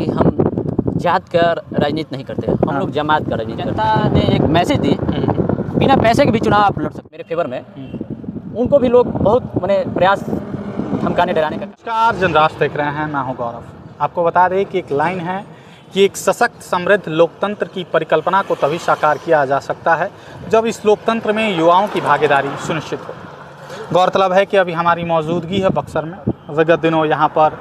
कि हम जात का राजनीति नहीं करते, हम लोग जमात का राजनीति। जनता ने एक मैसेज दी, बिना पैसे के भी चुनाव आप लड़ सकते मेरे फेवर में। उनको भी लोग बहुत प्रयास धमकाने डराने का। नमस्कार, जनराष्ट्र देख रहे हैं, मैं हूं गौरव। आपको बता दें कि एक लाइन है कि एक सशक्त समृद्ध लोकतंत्र की परिकल्पना को तभी साकार किया जा सकता है जब इस लोकतंत्र में युवाओं की भागीदारी सुनिश्चित हो। गौरतलब है कि अभी हमारी मौजूदगी है बक्सर में। विगत दिनों यहाँ पर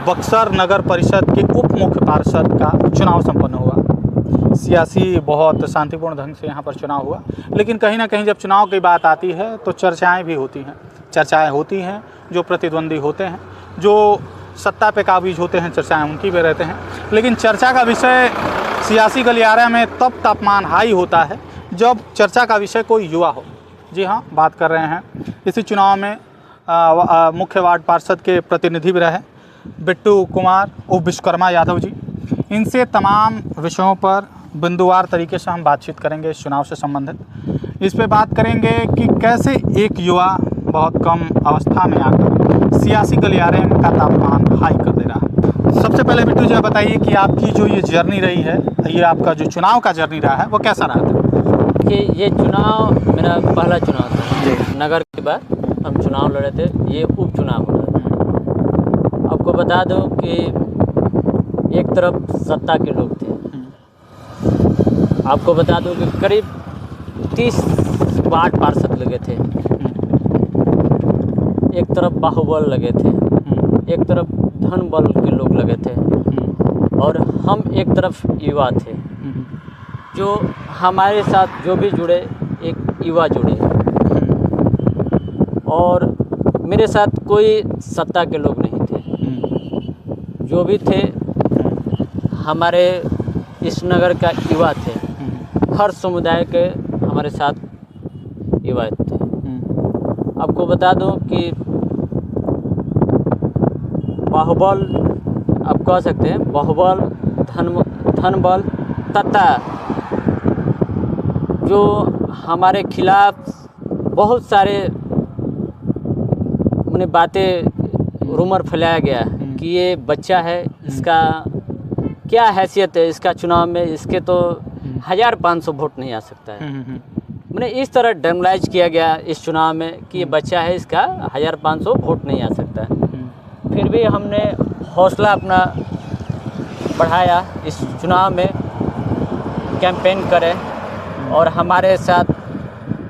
बक्सर नगर परिषद के उप मुख्य पार्षद का चुनाव संपन्न हुआ। सियासी बहुत शांतिपूर्ण ढंग से यहाँ पर चुनाव हुआ, लेकिन कहीं ना कहीं जब चुनाव की बात आती है तो चर्चाएं भी होती हैं। चर्चाएं होती हैं, जो प्रतिद्वंदी होते हैं, जो सत्ता पे काबिज होते हैं, चर्चाएं उनकी भी रहते हैं। लेकिन चर्चा का विषय सियासी गलियारे में तब तापमान हाई होता है जब चर्चा का विषय कोई युवा हो। जी हाँ, बात कर रहे हैं इसी चुनाव में मुख्य वार्ड पार्षद के प्रतिनिधि भी रहे बिट्टू कुमार उर्फ विश्वकर्मा यादव जी। इनसे तमाम विषयों पर बिंदुवार तरीके से हम बातचीत करेंगे इस चुनाव से संबंधित। इस पे बात करेंगे कि कैसे एक युवा बहुत कम अवस्था में आकर सियासी गलियारे का तापमान हाई कर दे रहा है। सबसे पहले बिट्टू जी बताइए कि आपकी जो ये जर्नी रही है, ये आपका जो चुनाव का जर्नी रहा है वो कैसा रहा था? कि ये चुनाव मेरा पहला चुनाव था। नगर के बाद हम चुनाव लड़े थे, ये उपचुनाव हो रहा था। आपको बता दूं कि एक तरफ सत्ता के लोग थे, आपको बता दूं कि करीब 30 वार्ड पार्षद लगे थे, एक तरफ बाहुबल लगे थे, एक तरफ धन बल के लोग लगे थे, और हम एक तरफ युवा थे। जो हमारे साथ जो भी जुड़े, एक युवा जुड़े, और मेरे साथ कोई सत्ता के लोग नहीं थे। जो भी थे हमारे इस नगर का युवा थे, हर समुदाय के हमारे साथ युवा थे। आपको बता दूं कि बाहुबल, आप कह सकते हैं बाहुबल, धन बल तथा जो हमारे खिलाफ बहुत सारे बातें रूमर फैलाया गया कि ये बच्चा है, इसका क्या हैसियत है, इसका चुनाव में इसके तो 1500 वोट नहीं आ सकता है। मैंने इस तरह डैमलाइज किया गया इस चुनाव में कि ये बच्चा है, इसका 1500 वोट नहीं आ सकता है। फिर भी हमने हौसला अपना बढ़ाया, इस चुनाव में कैंपेन करें, और हमारे साथ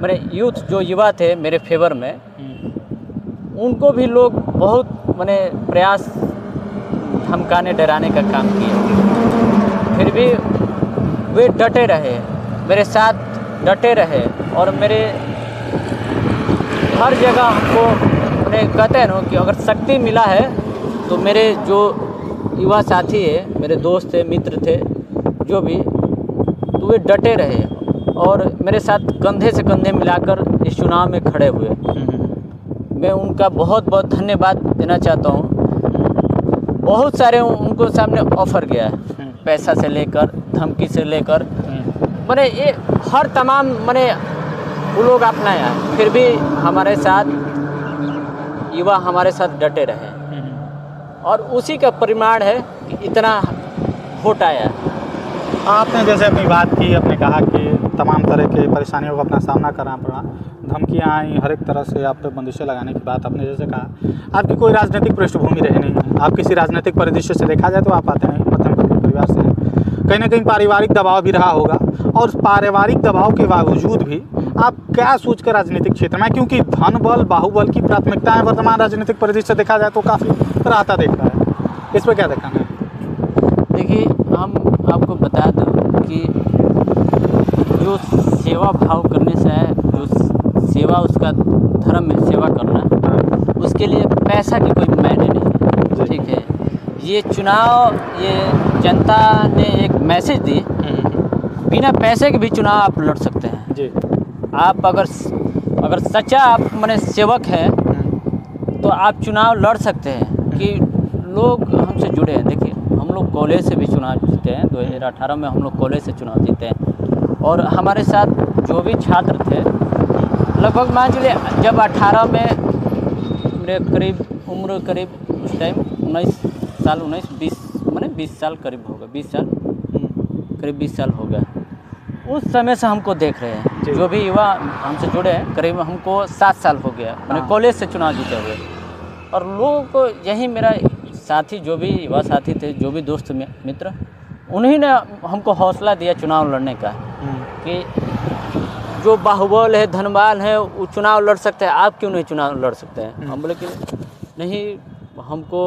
मेरे यूथ जो युवा थे मेरे फेवर में, उनको भी लोग बहुत प्रयास धमकाने डराने का काम किए। फिर भी वे डटे रहे, मेरे साथ डटे रहे, और मेरे हर जगह हमको कहते हैं ना कि अगर शक्ति मिला है तो मेरे जो युवा साथी है, मेरे दोस्त थे, मित्र थे, जो भी, तो वे डटे रहे और मेरे साथ कंधे से कंधे मिलाकर इस चुनाव में खड़े हुए। मैं उनका बहुत बहुत धन्यवाद देना चाहता हूँ। बहुत सारे उनको सामने ऑफ़र गया है, पैसा से लेकर धमकी से लेकर, ये हर तमाम वो लोग अपनाया, फिर भी हमारे साथ युवा हमारे साथ डटे रहे, और उसी का परिणाम है कि इतना वोट आया। आपने जैसे अपनी बात की, आपने कहा कि तमाम तरह के परेशानियों का अपना सामना करना पड़ा, धमकियाँ आई, हर एक तरह से आप पे बंदिशें लगाने की बात आपने जैसे कहा। आपकी कोई राजनीतिक पृष्ठभूमि रही नहीं है, आप किसी राजनीतिक परिदृश्य से देखा जाए तो आप आते नहीं, मध्यम वर्गीय परिवार से हैं। कहीं ना कहीं पारिवारिक दबाव भी रहा होगा, और पारिवारिक दबाव के बावजूद भी आप क्या सोच कर राजनीतिक क्षेत्र में, क्योंकि धन बल बाहुबल की प्राथमिकताएं वर्तमान राजनीतिक परिदृश्य देखा जाए तो काफ़ी रहता दिख रहा है, इस पर क्या देखना है? देखिए, हम आपको बता दूं कि जो सेवा भाव करने से है, जो सेवा उसका धर्म में सेवा करना, उसके लिए पैसा की कोई मायने नहीं, ठीक है। ये चुनाव, ये जनता ने एक मैसेज दी, बिना पैसे के भी चुनाव आप लड़ सकते हैं जी। आप अगर सच्चा आप सेवक हैं तो आप चुनाव लड़ सकते हैं। कि लोग हमसे जुड़े हैं, देखिए हम लोग कॉलेज से भी चुनाव जीते हैं, 2018 में हम लोग कॉलेज से चुनाव जीते हैं, और हमारे साथ जो भी छात्र थे, लगभग मान लीजिए जब 18 में मेरे उम्र करीब उस टाइम 19 साल 19-20 मैंने 20 साल करीब होगा, 20 साल करीब 20 साल हो गया। उस समय से हमको देख रहे हैं, जो भी युवा हमसे जुड़े हैं, करीब हमको 7 साल हो गया मैंने कॉलेज से चुनाव जीते हुए। और लोगों को यही मेरा साथी, जो भी युवा साथी थे, जो भी दोस्त मित्र, उन्हीं ने हमको हौसला दिया चुनाव लड़ने का, कि जो बाहुबल है, धनवान है, वो चुनाव लड़ सकते हैं, आप क्यों नहीं चुनाव लड़ सकते हैं। हम बोले कि नहीं, हमको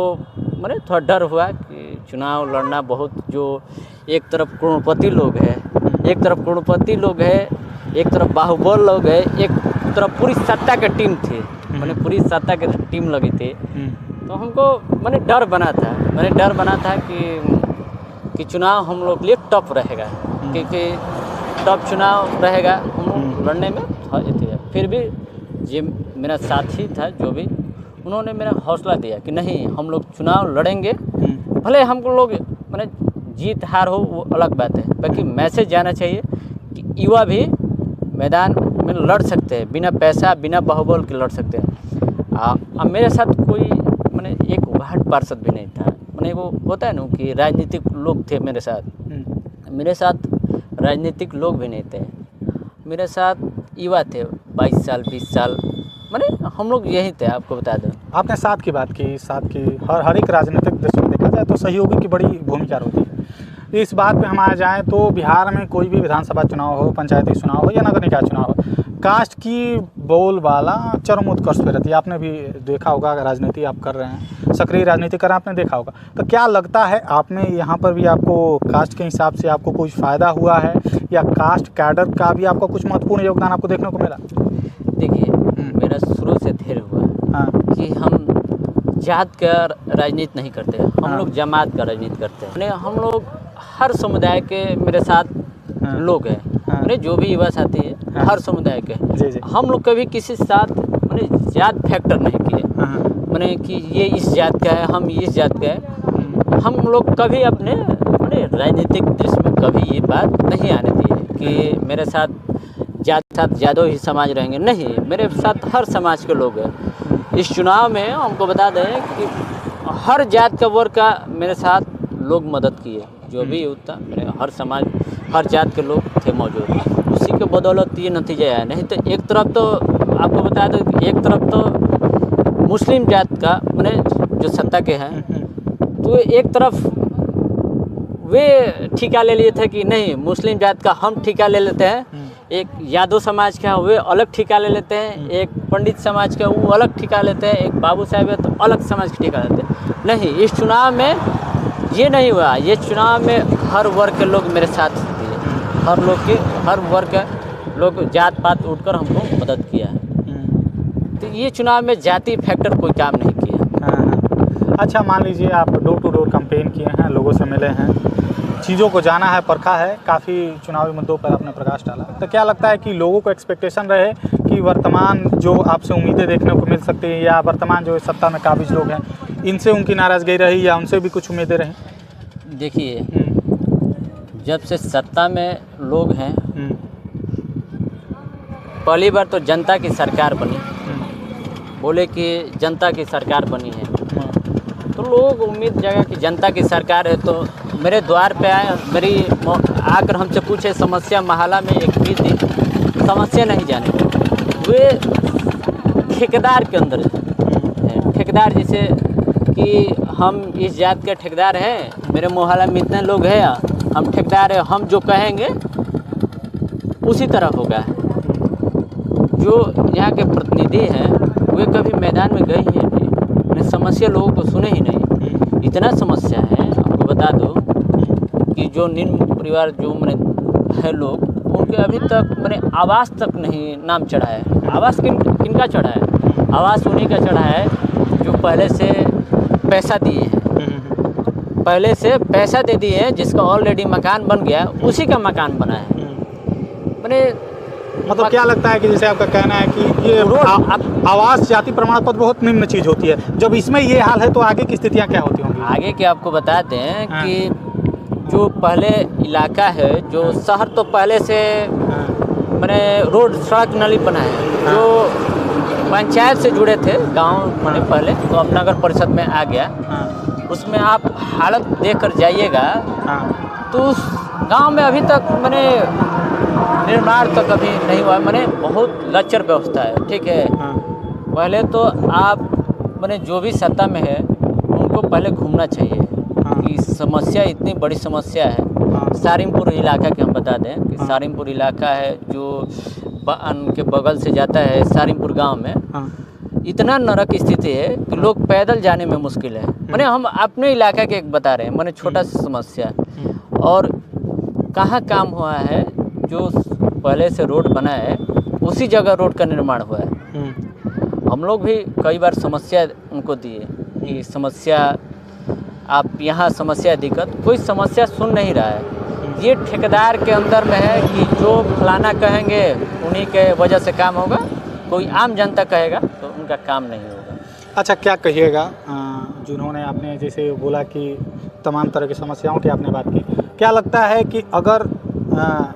मैंने थोड़ा डर हुआ कि चुनाव लड़ना बहुत, जो एक तरफ करोड़पति लोग हैं, एक तरफ बाहुबल लोग है, एक तरफ पूरी सत्ता की टीम थी, मैंने पूरी सत्ता की टीम लगी थी। तो हमको मैंने डर बना था कि चुनाव हम लोग के लिए टफ रहेगा, क्योंकि टफ चुनाव रहेगा, हम लोग लड़ने में थे। फिर भी ये मेरा साथी था, जो भी, उन्होंने मेरा हौसला दिया कि नहीं, हम लोग चुनाव लड़ेंगे, भले हमको लोग मैंने जीत हार हो वो अलग बात है, बाकी मैसेज जाना चाहिए कि युवा भी मैदान में लड़ सकते हैं, बिना पैसा बिना बाहुबल के लड़ सकते हैं। अब मेरे साथ कोई मैंने एक वार्ड पार्षद भी नहीं था, मैंने वो होता है ना कि राजनीतिक लोग थे मेरे साथ राजनीतिक लोग भी नहीं थे, मेरे साथ युवा थे, 22 साल 20 साल, मैंने हम लोग यही थे। आपको बता दें, आपने साथ की बात की, साथ की हर एक राजनीतिक दृष्टि में देखा जाए तो सहयोगी की बड़ी भूमिका होती है। इस बात पे हम आ जाएँ तो बिहार में कोई भी विधानसभा चुनाव हो, पंचायती चुनाव हो या नगर निकाय चुनाव हो, कास्ट की बोलबाला चरम उत्कर्ष पे रहती है। आपने भी देखा होगा, राजनीति आप कर रहे हैं, सक्रिय राजनीति कर रहे हैं, आपने देखा होगा। तो क्या लगता है आप में यहाँ पर भी आपको कास्ट के हिसाब से आपको कुछ फ़ायदा हुआ है, या कास्ट कैडर का भी आपको कुछ महत्वपूर्ण योगदान आपको देखने को मिला? देखिए, मेरा शुरू से धैर्य हुआ कि हम जात का राजनीति नहीं करते, हम लोग जमात का राजनीति करते हैं। हम लोग हर समुदाय के मेरे साथ लोग हैं, मैंने जो भी युवा साथी है हर समुदाय के। हम लोग कभी किसी साथ मैंने जात फैक्टर नहीं किए, मैंने कि ये इस जात का है, हम इस जात का है। हम लोग कभी अपने मैंने राजनीतिक दृश्य में कभी ये बात नहीं आने दी है कि मेरे साथ ज़्यादा ही समाज रहेंगे, नहीं, मेरे साथ हर समाज के लोग हैं। इस चुनाव में हमको बता दें कि हर जात का वर्ग का मेरे साथ लोग मदद किए, जो भी होता मेरे हर समाज हर जात के लोग थे मौजूद, उसी के बदौलत ये नतीजा आया। नहीं तो एक तरफ तो आपको बता दो, एक तरफ तो मुस्लिम जात का मैंने जो सत्ता के हैं, तो एक तरफ वे ठेका ले लिए थे कि नहीं, मुस्लिम जात का हम ठेका ले लेते हैं, एक यादव समाज का वे अलग ठेका ले लेते हैं, एक पंडित समाज का वो अलग ठेका लेते हैं, एक बाबू साहब है तो अलग समाज का ठेका लेते हैं। नहीं, इस चुनाव में ये नहीं हुआ। ये चुनाव में हर वर्ग के लोग मेरे साथ दिए, हर वर्ग के लोग जात पात उठकर हमको मदद किया है। तो ये चुनाव में जाति फैक्टर कोई काम नहीं किया। अच्छा, मान लीजिए आप डोर टू डोर कैंपेन किए हैं, लोगों से मिले हैं, चीज़ों को जाना है, परखा है, काफ़ी चुनावी मुद्दों पर आपने प्रकाश डाला। तो क्या लगता है कि लोगों को एक्सपेक्टेशन रहे कि वर्तमान जो आपसे उम्मीदें देखने को मिल सकती हैं, या वर्तमान जो सत्ता में काबिज लोग हैं, इनसे उनकी नाराज़गी रही या उनसे भी कुछ उम्मीदें रहीं? देखिए, जब से सत्ता में लोग हैं, पहली बार तो जनता की सरकार बनी, बोले कि जनता की सरकार बनी है, तो लोग उम्मीद जगा कि जनता की सरकार है, तो मेरे द्वार पे आए, आकर हमसे पूछे समस्या मोहल्ला में एक भी थी, समस्या नहीं जाने, वे ठेकेदार के अंदर है, ठेकेदार जैसे कि हम इस जात के ठेकेदार हैं, मेरे मोहल्ला में इतने लोग हैं, हम ठेकेदार हैं, हम जो कहेंगे उसी तरह होगा। जो यहाँ के प्रतिनिधि हैं वे कभी मैदान में गए ही नहीं, मैंने समस्या लोगों को सुने ही नहीं। इतना समस्या है, आपको बता दो कि जो निम्न परिवार जो मैंने है लोग, उनके अभी तक मैंने आवास तक नहीं नाम चढ़ा है। आवास किनका चढ़ा है? आवास उन्हीं का चढ़ा है जो पहले से पैसा दिए हैं, पहले से पैसा दे दिए हैं, जिसका ऑलरेडी मकान बन गया, उसी का मकान बना है। मैंने मतलब क्या लगता है कि जैसे आपका कहना है कि ये आवास जाति प्रमाण पत्र बहुत निम्न चीज़ होती है, जब इसमें ये हाल है तो आगे की स्थितियाँ क्या होती होंगी? आगे के आपको बता दें कि जो पहले इलाका है, जो शहर तो पहले से मैंने रोड सड़क नली बना है, जो पंचायत से जुड़े थे गांव मैंने पहले, तो अब नगर परिषद में आ गया, उसमें आप हालत देख कर जाइएगा हाँ तो उस गांव में अभी तक मैंने निर्माण तक अभी नहीं हुआ, मैंने बहुत लचर व्यवस्था है, ठीक है। हाँ पहले तो आप मैंने जो भी सत्ता में है उनको पहले घूमना चाहिए हाँ कि समस्या इतनी बड़ी समस्या है। हाँ सारिमपुर इलाका के हम बता दें कि हाँ। सारिमपुर इलाका है जो के बगल से जाता है सारिमपुर गांव में, हाँ इतना नरक स्थिति है कि लोग पैदल जाने में मुश्किल है। मैंने हम अपने इलाका के एक बता रहे हैं, मैंने छोटा सा समस्या और कहाँ काम हुआ है, जो पहले से रोड बना है उसी जगह रोड का निर्माण हुआ है। हम लोग भी कई बार समस्या उनको दिए कि समस्या आप यहाँ समस्या दिक्कत, कोई समस्या सुन नहीं रहा है। ये ठेकेदार के अंदर में है कि जो फलाना कहेंगे उन्हीं के वजह से काम होगा, कोई आम जनता कहेगा तो उनका काम नहीं होगा। अच्छा, क्या कहिएगा जिन्होंने आपने जैसे बोला कि तमाम तरह की समस्याओं की आपने बात की, क्या लगता है कि अगर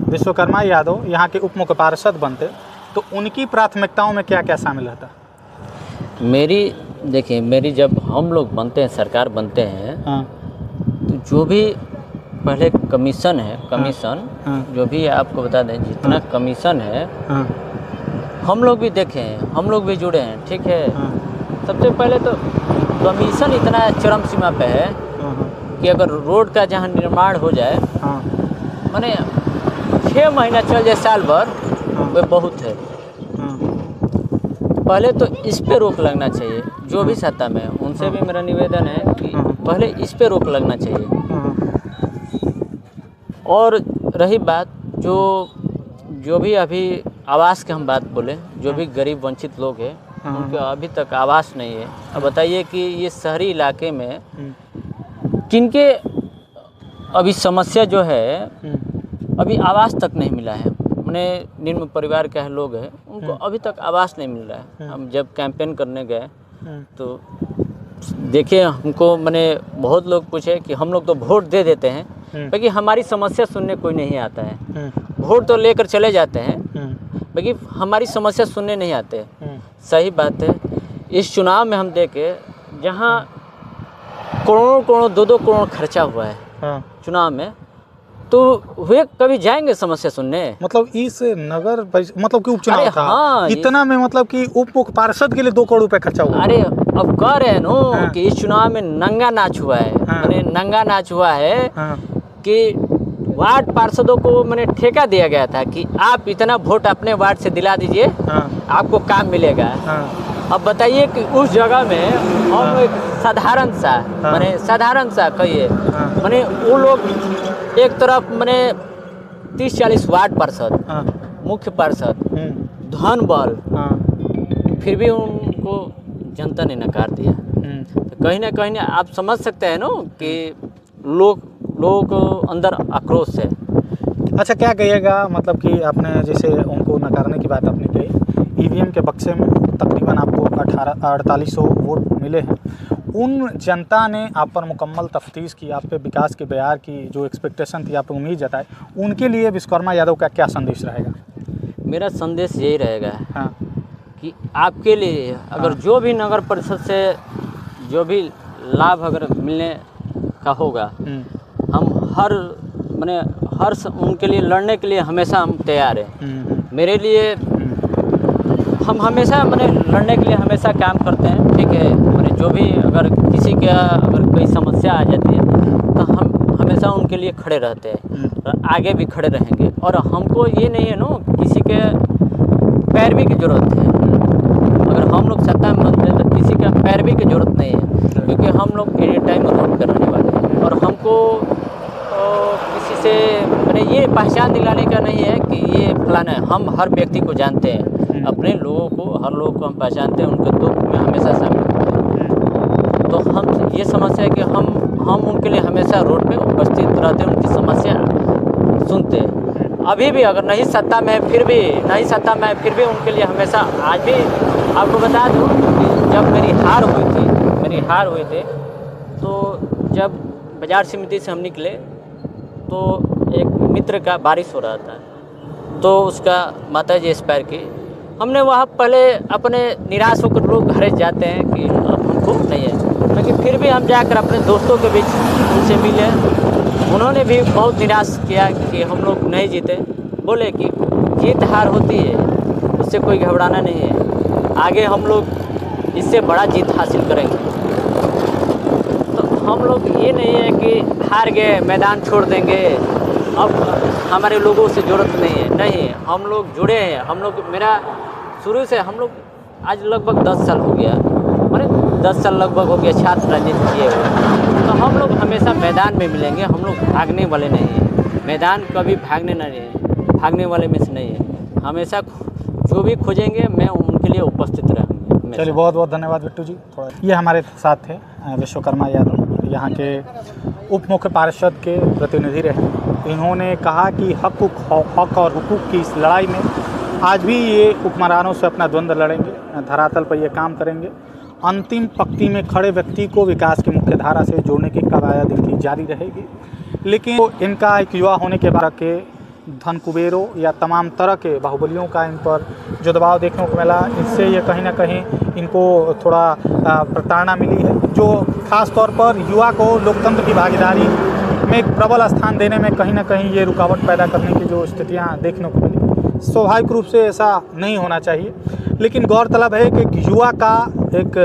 विश्वकर्मा यादव यहाँ के उप मुख्य पार्षद बनते तो उनकी प्राथमिकताओं में क्या क्या शामिल रहता? मेरी जब हम लोग बनते हैं, सरकार बनते हैं, हाँ तो जो भी पहले कमीशन है, हाँ जो भी आपको बता दें जितना कमीशन है हाँ हम लोग भी देखे हैं, हम लोग भी जुड़े हैं, ठीक है। हाँ सबसे पहले तो कमीशन इतना चरम सीमा पे है कि अगर रोड का जहाँ निर्माण हो जाए, हाँ माने 6 महीना चल जाए साल भर, वो बहुत है। पहले तो इस पे रोक लगना चाहिए, जो भी सत्ता में है उनसे भी मेरा निवेदन है कि पहले इस पे रोक लगना चाहिए। और रही बात जो भी अभी आवास की हम बात बोले, जो भी गरीब वंचित लोग हैं उनके अभी तक आवास नहीं है। अब बताइए कि ये शहरी इलाके में किनके अभी समस्या जो है, अभी आवास तक नहीं मिला है। मैंने निम्न परिवार के लोग हैं उनको अभी तक आवास नहीं मिल रहा है। हम जब कैंपेन करने गए तो देखिए, हमको मैंने बहुत लोग पूछे कि हम लोग तो वोट दे देते हैं, बाकी हमारी समस्या सुनने कोई नहीं आता है। वोट तो लेकर चले जाते हैं, बाकी हमारी समस्या सुनने नहीं आते। सही बात है। इस चुनाव में हम देखे जहाँ करोड़ों 2-2 करोड़ खर्चा हुआ है चुनाव में, तो वे कभी जाएंगे समस्या सुनने? मतलब इस नगर मतलब कि उपचुनाव था, हाँ, इतना में मतलब कि उप मुख्य पार्षद के लिए 2 करोड़ रुपए खर्चा हुआ। अरे अब कह रहे हैं नो कि इस चुनाव में नंगा नाच हुआ है। मैंने नंगा नाच हुआ है कि वार्ड पार्षदों को मैंने ठेका दिया गया था कि आप इतना वोट अपने वार्ड से दिला दीजिए, आपको काम मिलेगा। अब बताइए कि उस जगह में हम एक साधारण सा कहिए, मैंने वो लोग एक तरफ मैंने 30-40 वार्ड पार्षद, मुख्य पार्षद, धन बल, फिर भी उनको जनता ने नकार दिया। तो कहीं ना आप समझ सकते हैं ना कि लोगों को अंदर आक्रोश है। अच्छा, क्या कहिएगा मतलब कि आपने जैसे उनको नकारने की बात आपने कही, ईवीएम के बक्से में तकरीबन आपको 4800 वोट मिले हैं। उन जनता ने आप पर मुकम्मल तफ्तीश की, आप पे विकास के बयार की जो एक्सपेक्टेशन थी, आप पे उम्मीद जताई, उनके लिए विश्वकर्मा यादव का क्या संदेश रहेगा? मेरा संदेश यही रहेगा कि आपके लिए अगर जो भी नगर परिषद से जो भी लाभ अगर मिलने का होगा, हम हर उनके लिए लड़ने के लिए हमेशा हम तैयार हैं। मेरे लिए हम हमेशा लड़ने के लिए हमेशा काम करते हैं, ठीक है। जो भी अगर किसी का अगर कोई समस्या आ जाती है तो हम हमेशा उनके लिए खड़े रहते हैं और आगे भी खड़े रहेंगे। और हमको ये नहीं है ना किसी के पैरवी की ज़रूरत है। अगर हम लोग सत्ता में बनते हैं तो किसी का पैरवी की ज़रूरत नहीं है, क्योंकि हम लोग एनी टाइम रोड पर रहने वाले हैं। और हमको किसी से ये पहचान दिलाने का नहीं है कि ये फलाना है। हम हर व्यक्ति को जानते हैं, अपने लोगों को, हर लोगों को हम पहचानते हैं, उनके दुख में हमेशा शामिल होते हैं। तो हम ये समस्या है कि हम उनके लिए हमेशा रोड पे उपस्थित रहते हैं, उनकी समस्या सुनते हैं। अभी भी अगर नहीं सत्ता में फिर भी उनके लिए हमेशा, आज भी आपको बता दूँ कि जब मेरी हार हुई थी तो जब बाजार समिति से हम निकले तो एक मित्र का बारिश हो रहा था, तो उसका माताजी एक्सपायर की। हमने वहाँ पहले अपने निराश होकर लोग घर जाते हैं कि अब हमको नहीं है, मैं लेकिन फिर भी हम जाकर अपने दोस्तों के बीच उनसे मिले, उन्होंने भी बहुत निराश किया कि हम लोग नहीं जीते। बोले कि जीत हार होती है, उससे कोई घबराना नहीं है, आगे हम लोग इससे बड़ा जीत हासिल करेंगे। तो हम लोग ये नहीं है कि हार गए मैदान छोड़ देंगे, अब हमारे लोगों से ज़रूरत नहीं है, नहीं, हम लोग जुड़े हैं। हम लोग, मेरा शुरू से हम लोग आज लगभग 10 साल हो गया, मैंने 10 साल लगभग हो गया छात्र राजनीति किए हुए। तो हम लोग हमेशा मैदान में मिलेंगे, हम लोग भागने वाले नहीं हैं। मैदान कभी भागने वाले में से नहीं है। हमेशा जो भी खोजेंगे मैं उनके लिए उपस्थित रहूँगा। चलिए, बहुत बहुत धन्यवाद बिट्टू जी। थोड़ा ये हमारे साथ थे विश्वकर्मा यादव, यहाँ के उप मुख्य पार्षद के प्रतिनिधि रहे। इन्होंने कहा कि हक और हुकूक की इस लड़ाई में आज भी ये हुक्मरानों से अपना द्वंद्व लड़ेंगे, धरातल पर ये काम करेंगे। अंतिम पंक्ति में खड़े व्यक्ति को विकास की मुख्य धारा से जोड़ने की कवायद इनकी जारी रहेगी। लेकिन इनका एक युवा होने के बाद के धन कुबेरों या तमाम तरह के बाहुबलियों का इन पर जो दबाव देखने को मिला, इससे ये कहीं ना कहीं इनको थोड़ा प्रताड़ना मिली है, जो खास तौर पर युवा को लोकतंत्र की भागीदारी में एक प्रबल स्थान देने में कहीं ना कहीं ये रुकावट पैदा करने की जो स्थितियाँ देखने को मिली। स्वाभाविक रूप से ऐसा नहीं होना चाहिए, लेकिन गौरतलब है कि एक युवा का, एक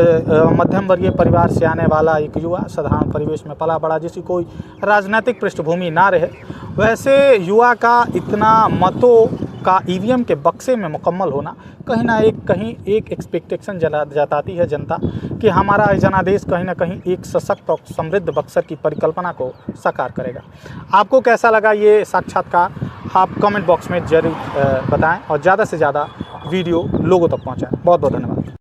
मध्यम वर्गीय परिवार से आने वाला एक युवा साधारण परिवेश में पला बड़ा, जिसकी कोई राजनीतिक पृष्ठभूमि ना रहे, वैसे युवा का इतना मतों का ईवीएम के बक्से में मुकम्मल होना कहीं एक एक्सपेक्टेशन जताती है जनता कि हमारा जनादेश कहीं ना कहीं एक सशक्त और समृद्ध बक्सर की परिकल्पना को साकार करेगा। आपको कैसा लगा ये साक्षात्कार, आप कमेंट बॉक्स में जरूर बताएं और ज़्यादा से ज़्यादा वीडियो लोगों तक पहुंचाएं। बहुत बहुत धन्यवाद।